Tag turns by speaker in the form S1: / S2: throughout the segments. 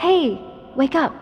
S1: Hey, wake up.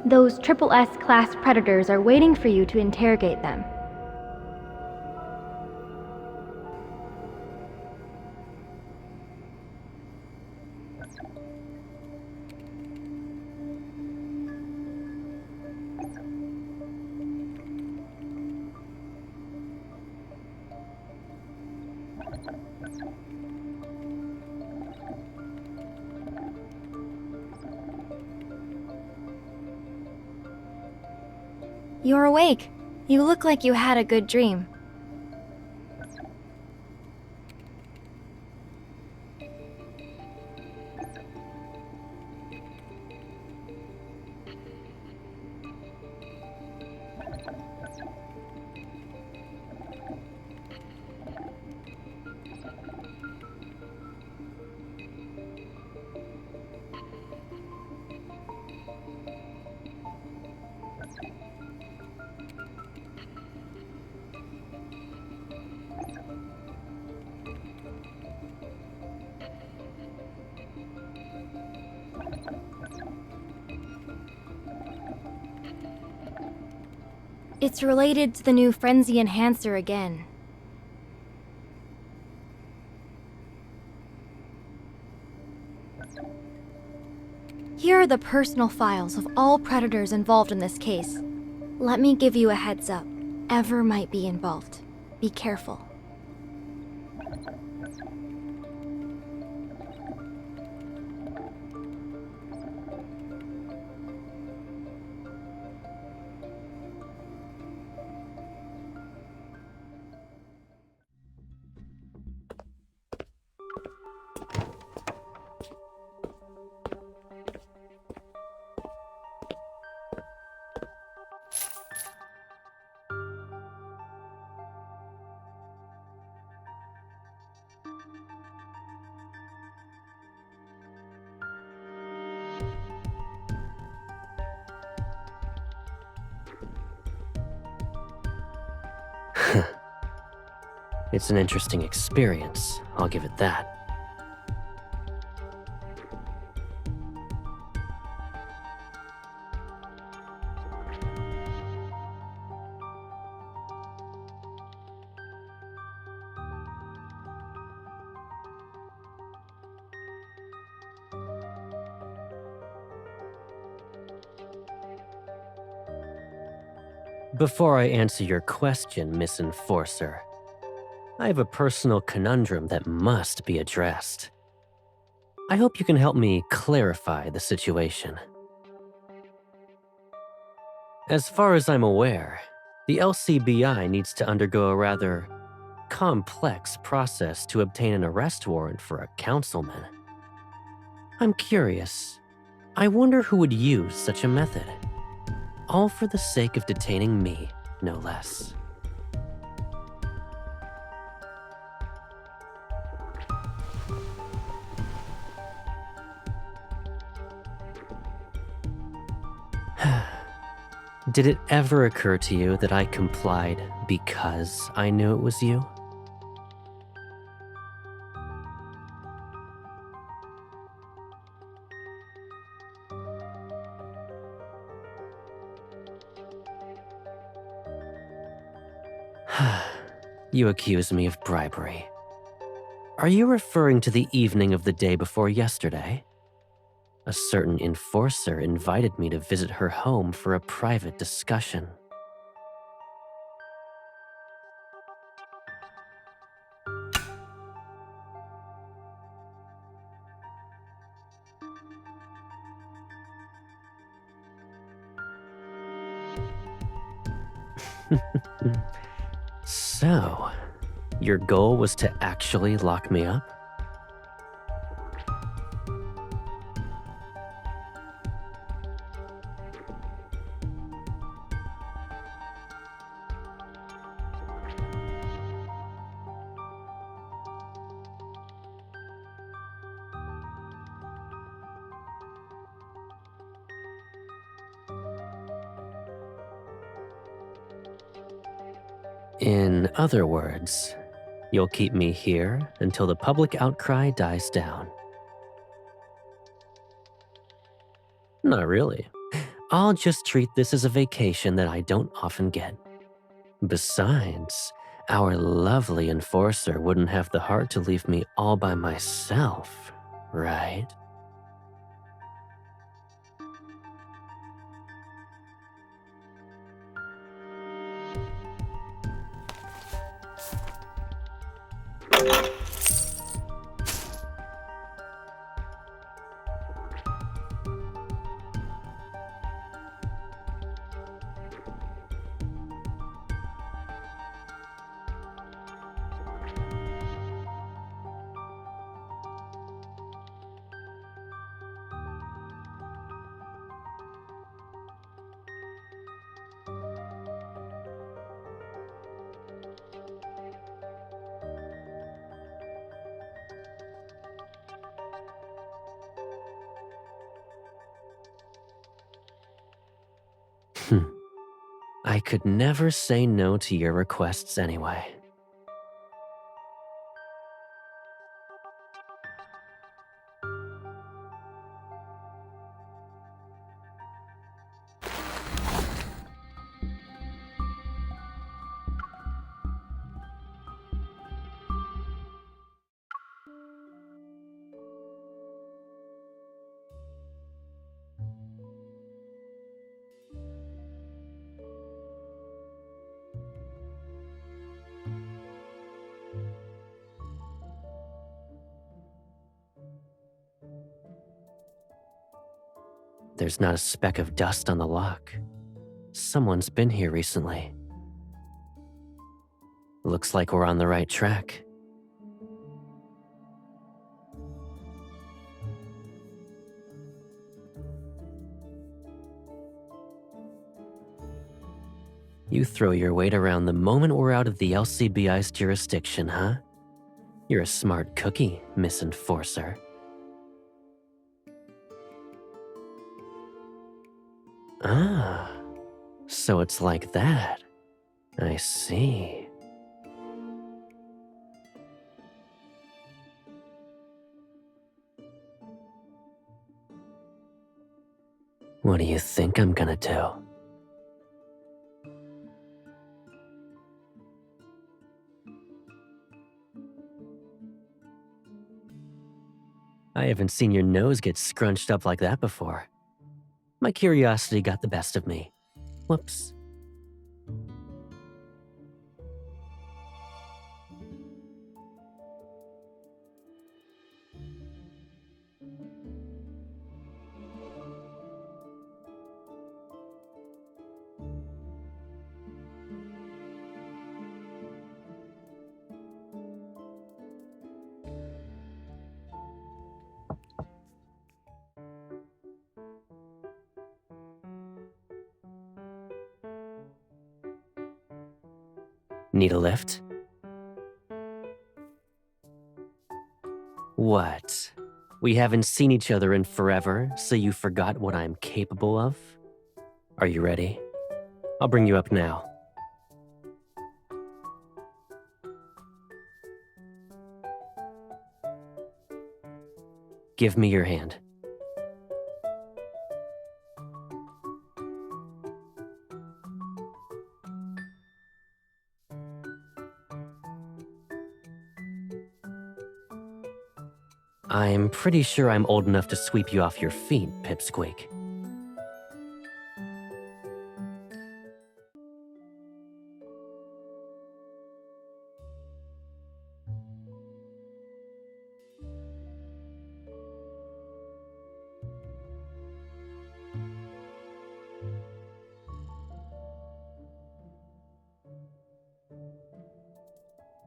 S1: Those Triple S class predators are waiting for you to interrogate them. You're awake. You look like you had a good dream. It's related to the new Frenzy Enhancer again. Here are the personal files of all predators involved in this case. Let me give you a heads up. Ever might be involved. Be careful.
S2: It's an interesting experience, I'll give it that. Before I answer your question, Miss Enforcer, I have a personal conundrum that must be addressed. I hope you can help me clarify the situation. As far as I'm aware, the LCBI needs to undergo a rather complex process to obtain an arrest warrant for a councilman. I'm curious. I wonder who would use such a method. All for the sake of detaining me, no less. Did it ever occur to you that I complied because I knew it was you? You accuse me of bribery. Are you referring to the evening of the day before yesterday? A certain enforcer invited me to visit her home for a private discussion. So, your goal was to actually lock me up? In other words, you'll keep me here until the public outcry dies down. Not really. I'll just treat this as a vacation that I don't often get. Besides, our lovely enforcer wouldn't have the heart to leave me all by myself, right? I could never say no to your requests anyway. There's not a speck of dust on the lock. Someone's been here recently. Looks like we're on the right track. You throw your weight around the moment we're out of the LCBI's jurisdiction, huh? You're a smart cookie, Miss Enforcer. Ah, so it's like that. I see. What do you think I'm gonna do? I haven't seen your nose get scrunched up like that before. My curiosity got the best of me. Whoops. Need a lift? What? We haven't seen each other in forever, so you forgot what I'm capable of? Are you ready? I'll bring you up now. Give me your hand. I'm pretty sure I'm old enough to sweep you off your feet, Pipsqueak.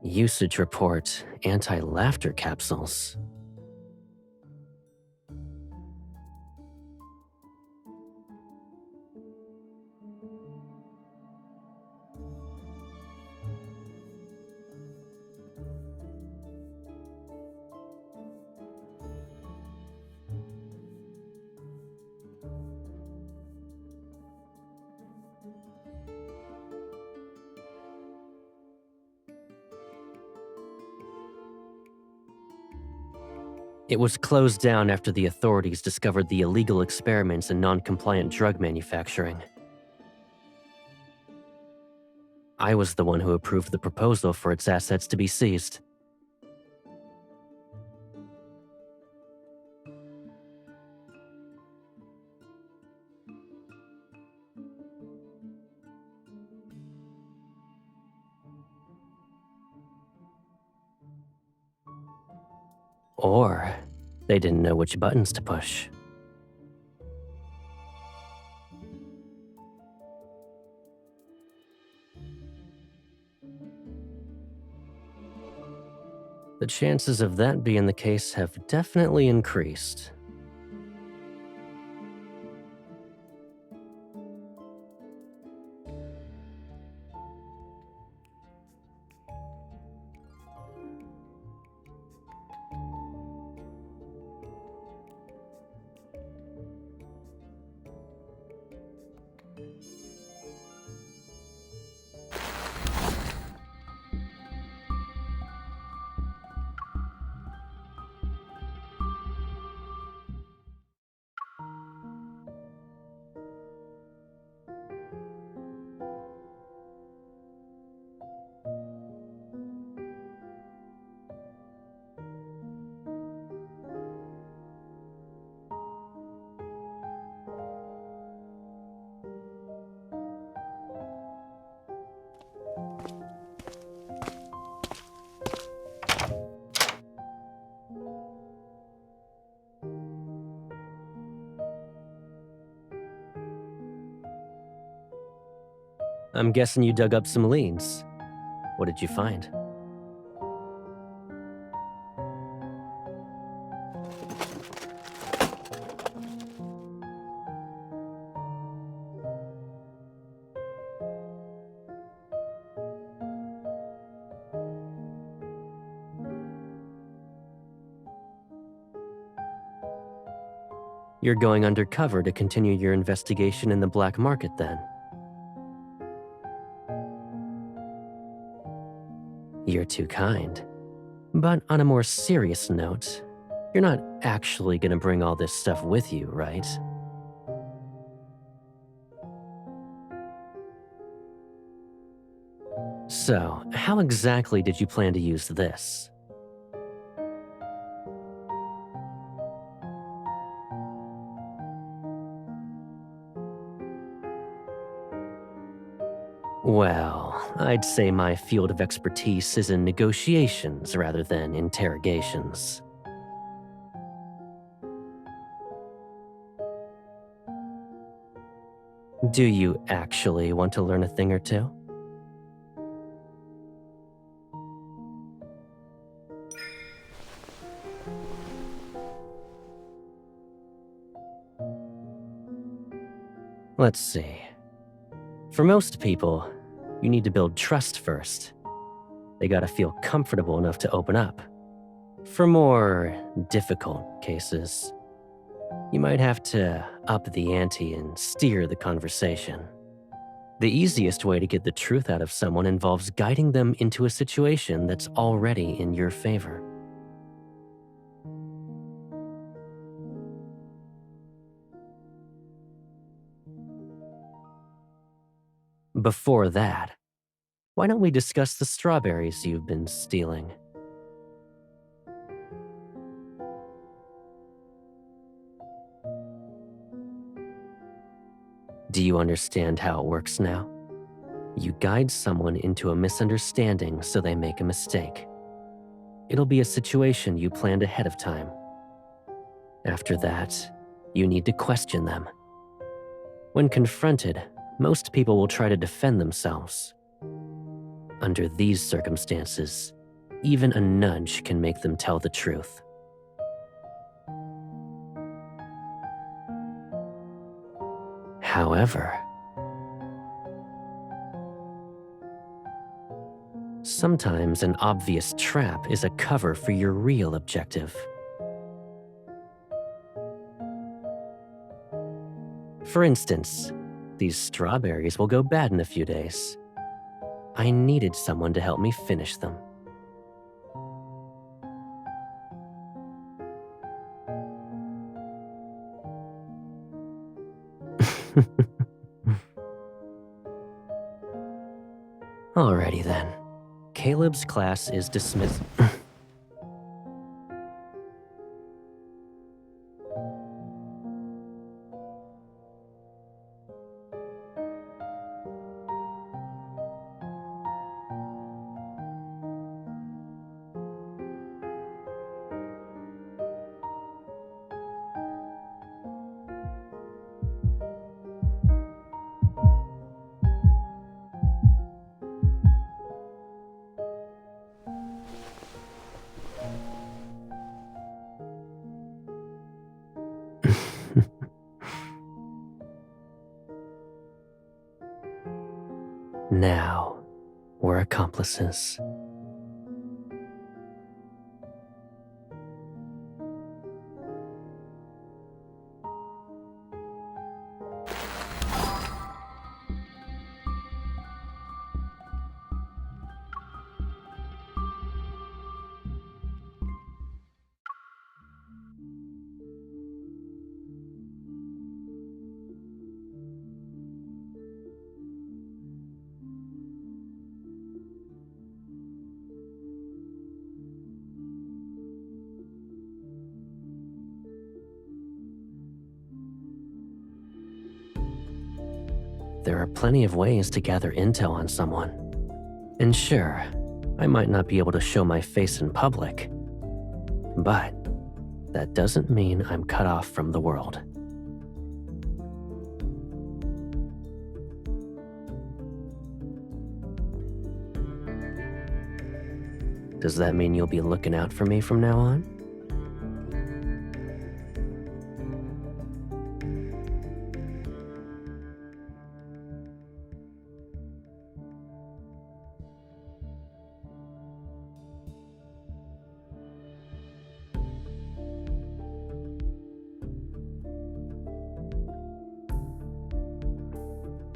S2: Usage report, anti-laughter capsules. It was closed down after the authorities discovered the illegal experiments in non-compliant drug manufacturing. I was the one who approved the proposal for its assets to be seized. Or they didn't know which buttons to push. The chances of that being the case have definitely increased. I'm guessing you dug up some leads. What did you find? You're going undercover to continue your investigation in the black market then? You're too kind. But on a more serious note, you're not actually gonna bring all this stuff with you, right? So, how exactly did you plan to use this? Well, I'd say my field of expertise is in negotiations rather than interrogations. Do you actually want to learn a thing or two? Let's see. For most people, you need to build trust first. They gotta feel comfortable enough to open up. For more difficult cases, you might have to up the ante and steer the conversation. The easiest way to get the truth out of someone involves guiding them into a situation that's already in your favor. Before that, why don't we discuss the strawberries you've been stealing? Do you understand how it works now? You guide someone into a misunderstanding so they make a mistake. It'll be a situation you planned ahead of time. After that, you need to question them. When confronted, most people will try to defend themselves. Under these circumstances, even a nudge can make them tell the truth. However, sometimes an obvious trap is a cover for your real objective. For instance, these strawberries will go bad in a few days. I needed someone to help me finish them. Alrighty then. Caleb's class is dismissed. Now, we're accomplices. There are plenty of ways to gather intel on someone. And sure, I might not be able to show my face in public, but that doesn't mean I'm cut off from the world. Does that mean you'll be looking out for me from now on?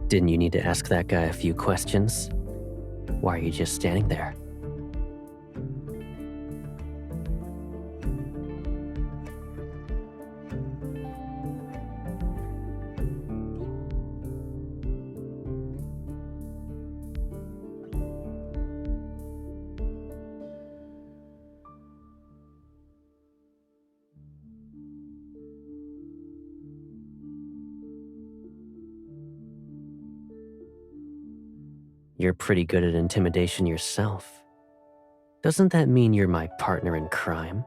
S2: Didn't you need to ask that guy a few questions? Why are you just standing there? You're pretty good at intimidation yourself. Doesn't that mean you're my partner in crime?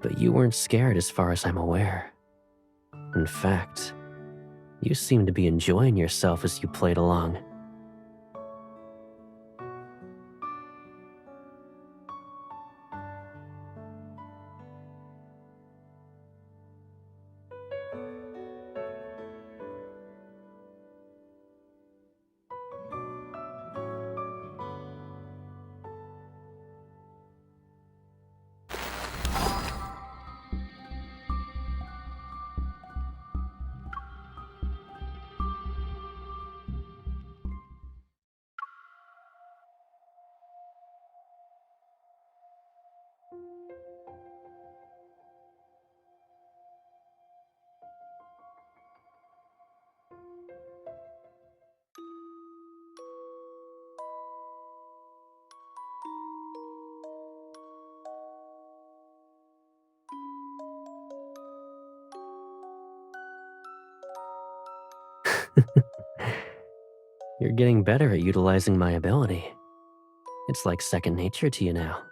S2: But you weren't scared as far as I'm aware. In fact, you seemed to be enjoying yourself as you played along. You're getting better at utilizing my ability. It's like second nature to you now.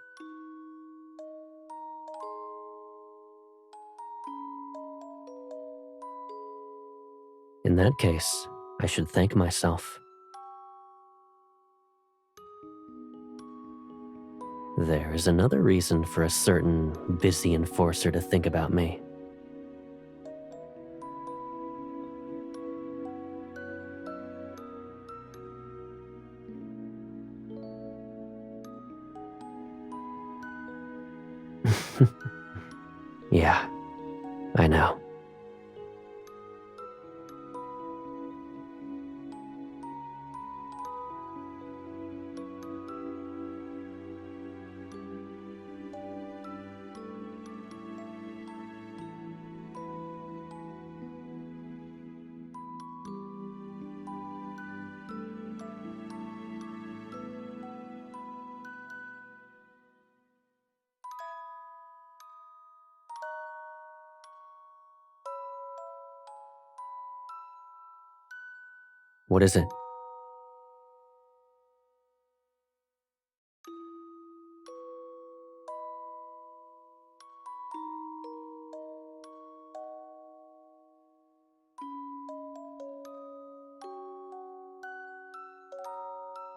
S2: In that case, I should thank myself. There is another reason for a certain busy enforcer to think about me. Yeah, I know. What is it?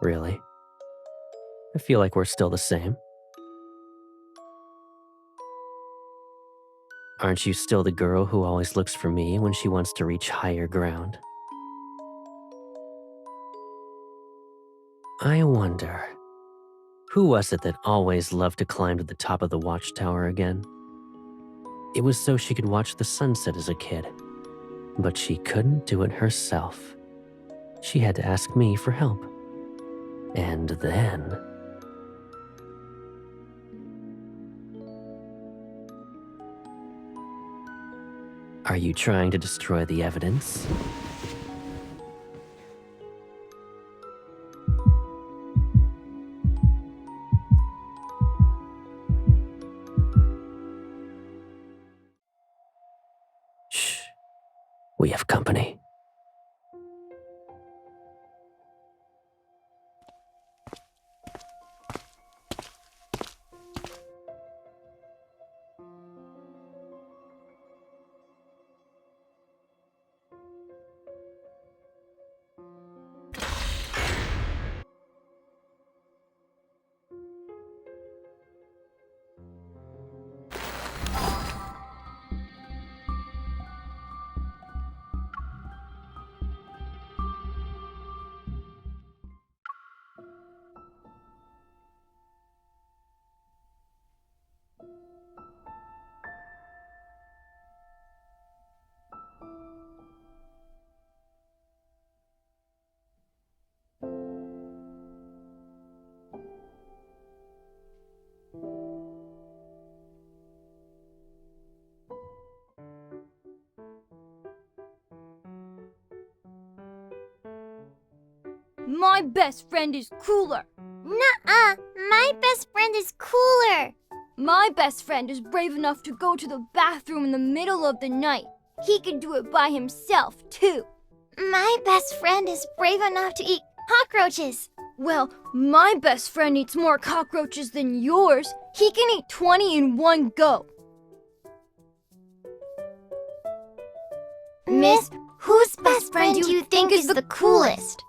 S2: Really? I feel like we're still the same. Aren't you still the girl who always looks for me when she wants to reach higher ground? I wonder, who was it that always loved to climb to the top of the watchtower again? It was so she could watch the sunset as a kid, but she couldn't do it herself. She had to ask me for help. And then... Are you trying to destroy the evidence? Shh. We have company.
S3: My best friend is cooler.
S4: Nuh-uh, my best friend is cooler.
S3: My best friend is brave enough to go to the bathroom in the middle of the night. He can do it by himself, too.
S4: My best friend is brave enough to eat cockroaches.
S3: Well, my best friend eats more cockroaches than yours. He can eat 20 in one go.
S4: Miss, whose best friend do you think is the coolest?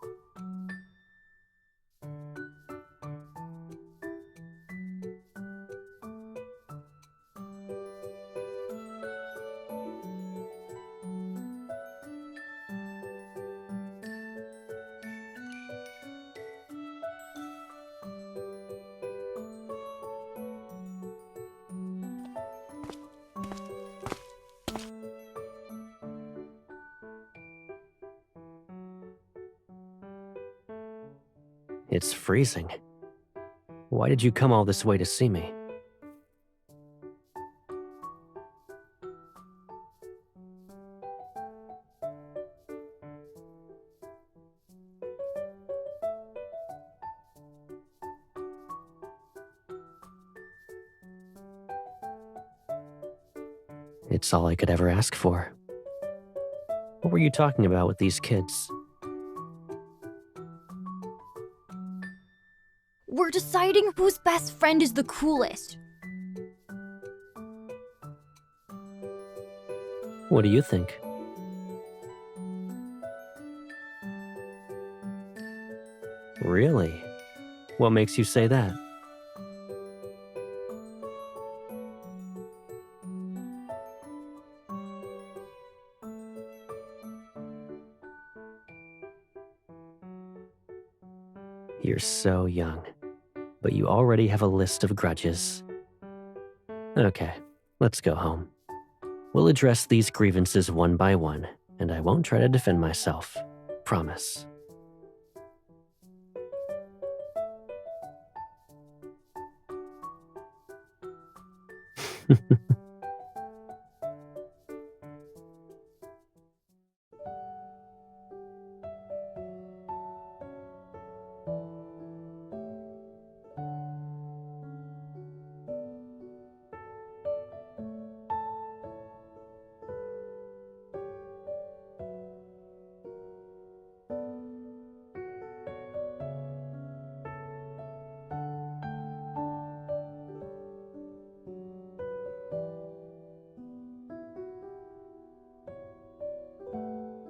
S2: It's freezing. Why did you come all this way to see me? It's all I could ever ask for. What were you talking about with these kids?
S3: We're deciding whose best friend is the coolest.
S2: What do you think? Really? What makes you say that? You're so young, but you already have a list of grudges. Okay, let's go home. We'll address these grievances one by one, and I won't try to defend myself. Promise.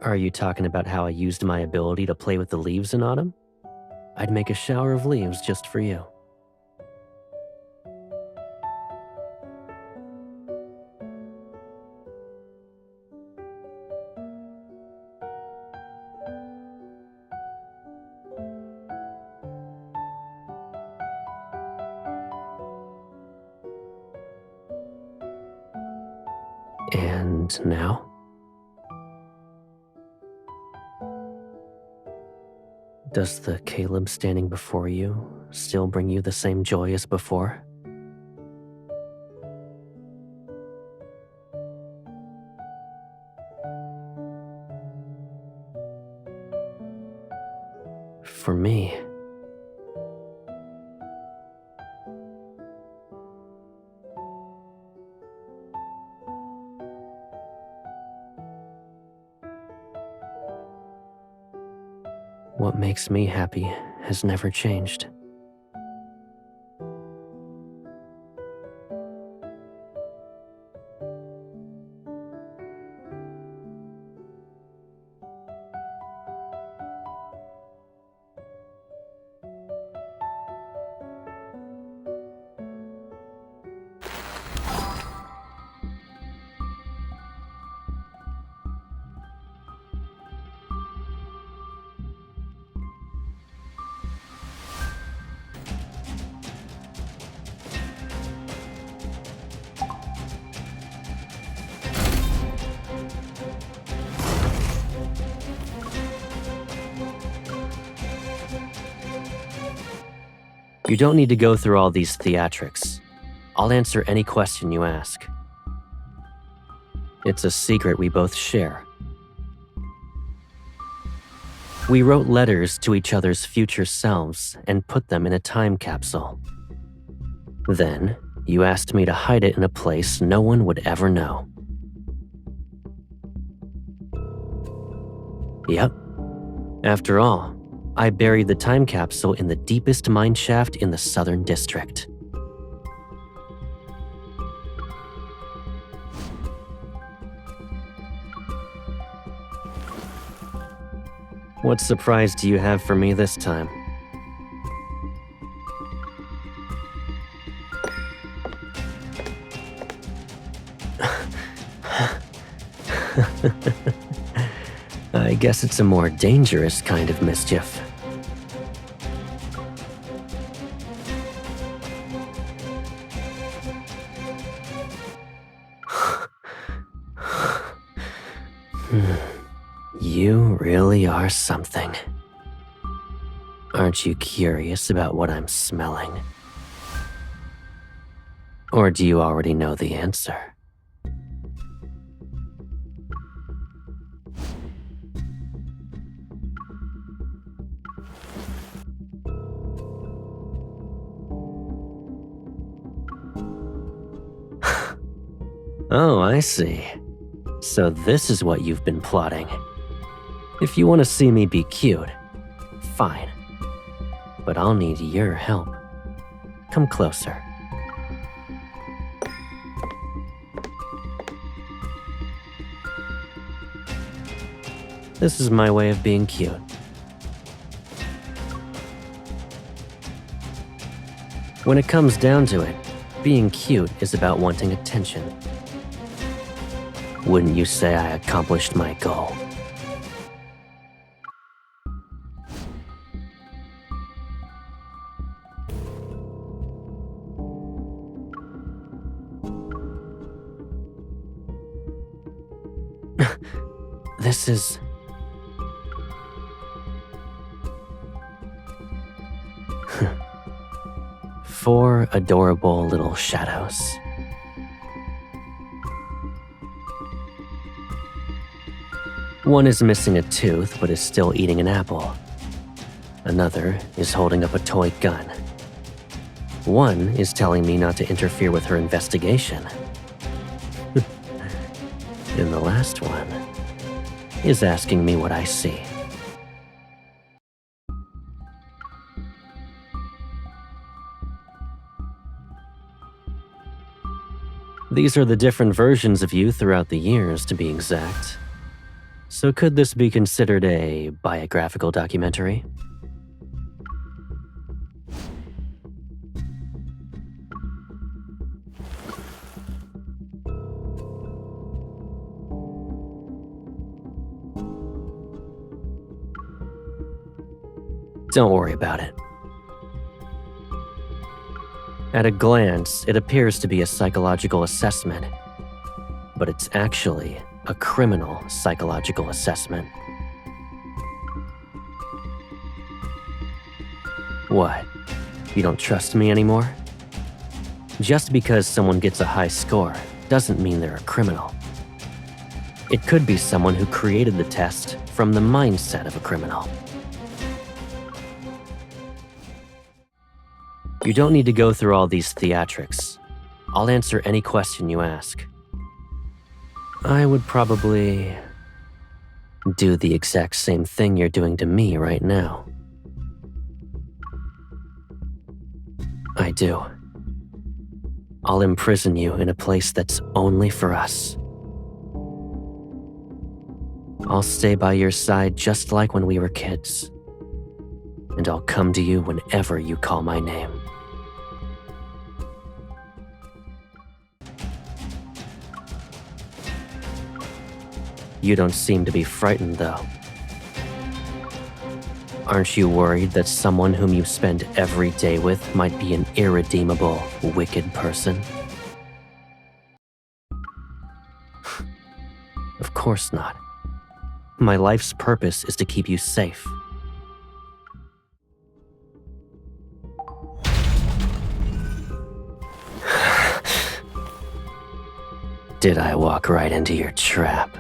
S2: Are you talking about how I used my ability to play with the leaves in autumn? I'd make a shower of leaves just for you. And now? Does the Caleb standing before you still bring you the same joy as before? For me, what makes me happy has never changed. You don't need to go through all these theatrics. I'll answer any question you ask. It's a secret we both share. We wrote letters to each other's future selves and put them in a time capsule. Then, you asked me to hide it in a place no one would ever know. Yep. After all, I buried the time capsule in the deepest mine shaft in the Southern District. What surprise do you have for me this time? I guess it's a more dangerous kind of mischief. You really are something. Aren't you curious about what I'm smelling? Or do you already know the answer? Oh, I see. So this is what you've been plotting. If you want to see me be cute, fine. But I'll need your help. Come closer. This is my way of being cute. When it comes down to it, being cute is about wanting attention. Wouldn't you say I accomplished my goal? This is... Four adorable little shadows. One is missing a tooth but is still eating an apple. Another is holding up a toy gun. One is telling me not to interfere with her investigation. And the last one is asking me what I see. These are the different versions of you throughout the years, to be exact. So could this be considered a biographical documentary? Don't worry about it. At a glance, it appears to be a psychological assessment, but it's actually a criminal psychological assessment. What? You don't trust me anymore? Just because someone gets a high score doesn't mean they're a criminal. It could be someone who created the test from the mindset of a criminal. You don't need to go through all these theatrics. I'll answer any question you ask. I would probably do the exact same thing you're doing to me right now. I do. I'll imprison you in a place that's only for us. I'll stay by your side just like when we were kids. And I'll come to you whenever you call my name. You don't seem to be frightened, though. Aren't you worried that someone whom you spend every day with might be an irredeemable, wicked person? Of course not. My life's purpose is to keep you safe. Did I walk right into your trap?